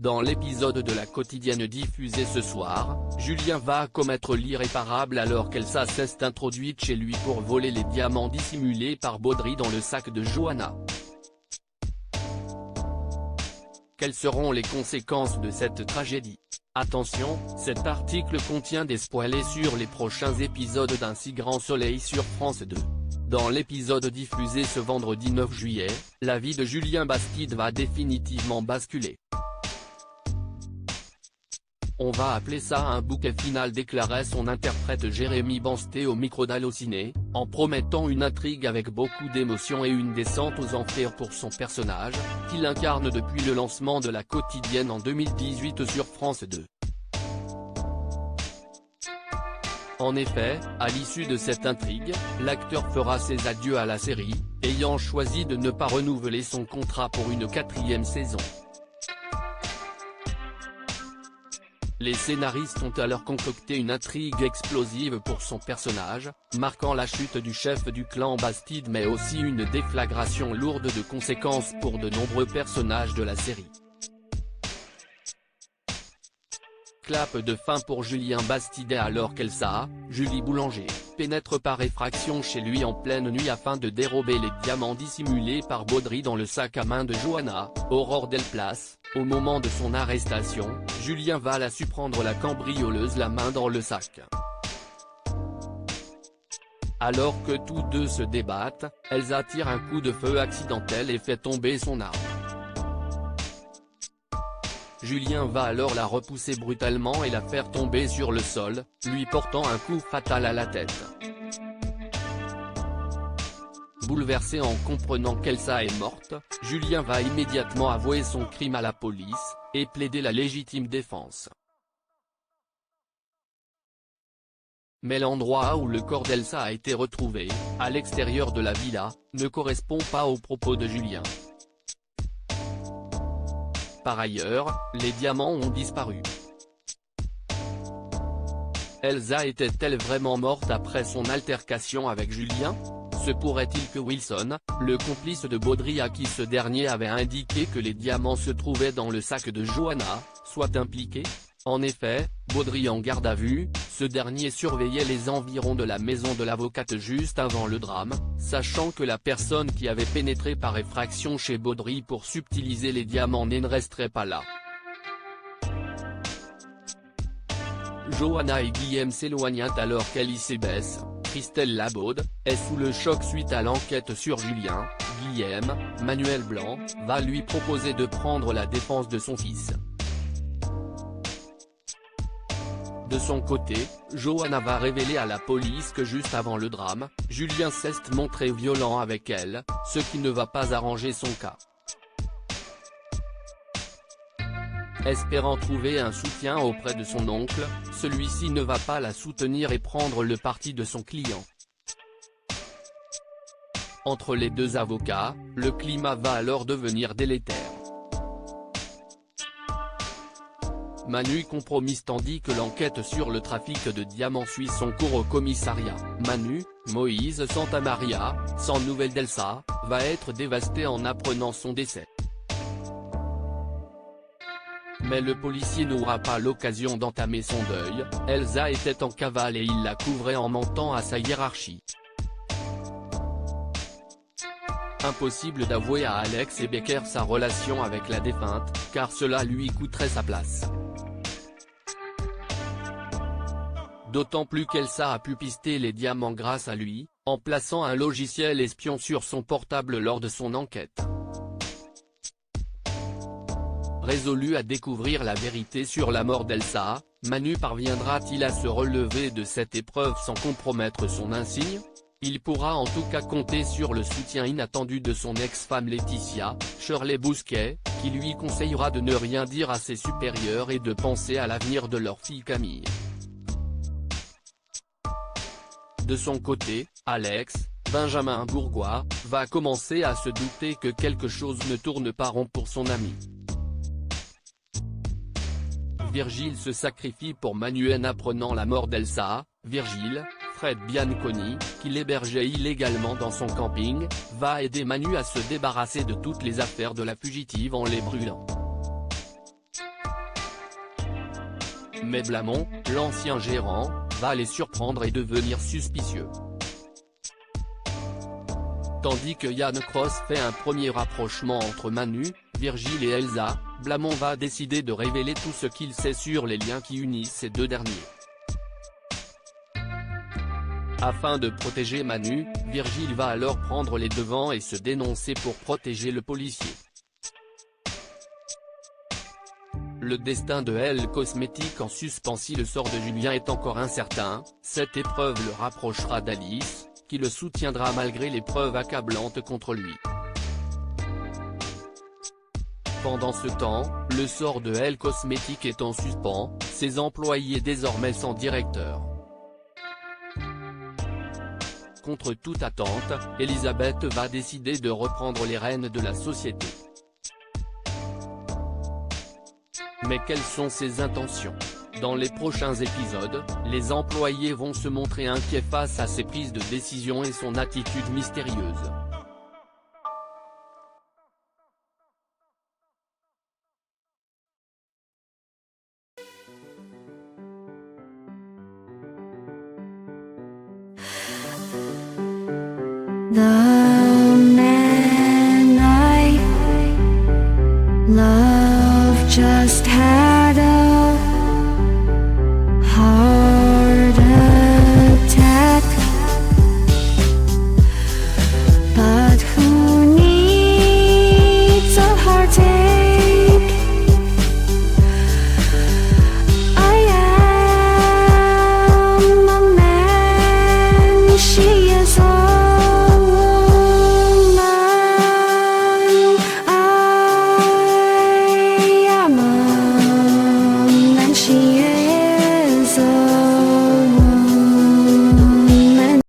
Dans l'épisode de la quotidienne diffusé ce soir, Julien va commettre l'irréparable alors qu'Elsa s'est introduite chez lui pour voler les diamants dissimulés par Baudry dans le sac de Johanna. Quelles seront les conséquences de cette tragédie? Attention, cet article contient des spoilers sur les prochains épisodes d'Un si grand soleil sur France 2. Dans l'épisode diffusé ce vendredi 9 juillet, la vie de Julien Bastide va définitivement basculer. On va appeler ça un bouquet final, déclarait son interprète Jérémy Bansté au micro d'Allociné, en promettant une intrigue avec beaucoup d'émotion et une descente aux enfers pour son personnage, qu'il incarne depuis le lancement de la quotidienne en 2018 sur France 2. En effet, à l'issue de cette intrigue, l'acteur fera ses adieux à la série, ayant choisi de ne pas renouveler son contrat pour une 4e saison. Les scénaristes ont alors concocté une intrigue explosive pour son personnage, marquant la chute du chef du clan Bastide mais aussi une déflagration lourde de conséquences pour de nombreux personnages de la série. Clap de fin pour Julien Bastide alors qu'Elsa, Julie Boulanger, pénètre par effraction chez lui en pleine nuit afin de dérober les diamants dissimulés par Baudry dans le sac à main de Johanna, Aurore Delplace. Au moment de son arrestation, Julien va la surprendre la cambrioleuse la main dans le sac. Alors que tous deux se débattent, Elsa tire un coup de feu accidentel et fait tomber son arme. Julien va alors la repousser brutalement et la faire tomber sur le sol, lui portant un coup fatal à la tête. Bouleversé en comprenant qu'Elsa est morte, Julien va immédiatement avouer son crime à la police, et plaider la légitime défense. Mais l'endroit où le corps d'Elsa a été retrouvé, à l'extérieur de la villa, ne correspond pas aux propos de Julien. Par ailleurs, les diamants ont disparu. Elsa était-elle vraiment morte après son altercation avec Julien? Se pourrait-il que Wilson, le complice de Baudry à qui ce dernier avait indiqué que les diamants se trouvaient dans le sac de Johanna, soit impliqué? En effet, Baudry en garde à vue, ce dernier surveillait les environs de la maison de l'avocate juste avant le drame, sachant que la personne qui avait pénétré par effraction chez Baudry pour subtiliser les diamants ne resterait pas là. Johanna et Guillaume s'éloignent alors qu'Alice baisse. Christelle Labaude, est sous le choc suite à l'enquête sur Julien. Guillaume, Manuel Blanc, va lui proposer de prendre la défense de son fils. De son côté, Johanna va révéler à la police que juste avant le drame, Julien s'est montré violent avec elle, ce qui ne va pas arranger son cas. Espérant trouver un soutien auprès de son oncle, celui-ci ne va pas la soutenir et prendre le parti de son client. Entre les deux avocats, le climat va alors devenir délétère. Manu compromise tandis que l'enquête sur le trafic de diamants suit son cours au commissariat. Manu, Moïse Santamaria, sans nouvelles d'Elsa, va être dévasté en apprenant son décès. Mais le policier n'aura pas l'occasion d'entamer son deuil, Elsa était en cavale et il la couvrait en mentant à sa hiérarchie. Impossible d'avouer à Alex et Becker sa relation avec la défunte, car cela lui coûterait sa place. D'autant plus qu'Elsa a pu pister les diamants grâce à lui, en plaçant un logiciel espion sur son portable lors de son enquête. Résolu à découvrir la vérité sur la mort d'Elsa, Manu parviendra-t-il à se relever de cette épreuve sans compromettre son insigne? Il pourra en tout cas compter sur le soutien inattendu de son ex-femme Laetitia, Shirley Bousquet, qui lui conseillera de ne rien dire à ses supérieurs et de penser à l'avenir de leur fille Camille. De son côté, Alex, Benjamin Bourgois, va commencer à se douter que quelque chose ne tourne pas rond pour son ami. Virgile se sacrifie pour Manu en apprenant la mort d'Elsa. Virgile, Fred Bianconi, qui l'hébergeait illégalement dans son camping, va aider Manu à se débarrasser de toutes les affaires de la fugitive en les brûlant. Mais Blamont, l'ancien gérant, va les surprendre et devenir suspicieux. Tandis que Yann Cross fait un premier rapprochement entre Manu, Virgile et Elsa, Blamont va décider de révéler tout ce qu'il sait sur les liens qui unissent ces deux derniers. Afin de protéger Manu, Virgile va alors prendre les devants et se dénoncer pour protéger le policier. Le destin de Elle Cosmétique en suspens. Si le sort de Julien est encore incertain, cette épreuve le rapprochera d'Alice, qui le soutiendra malgré les preuves accablantes contre lui. Pendant ce temps, le sort de Elle Cosmétique est en suspens, ses employés désormais sans directeur. Contre toute attente, Elisabeth va décider de reprendre les rênes de la société. Mais quelles sont ses intentions? Dans les prochains épisodes, les employés vont se montrer inquiets face à ses prises de décision et son attitude mystérieuse. 나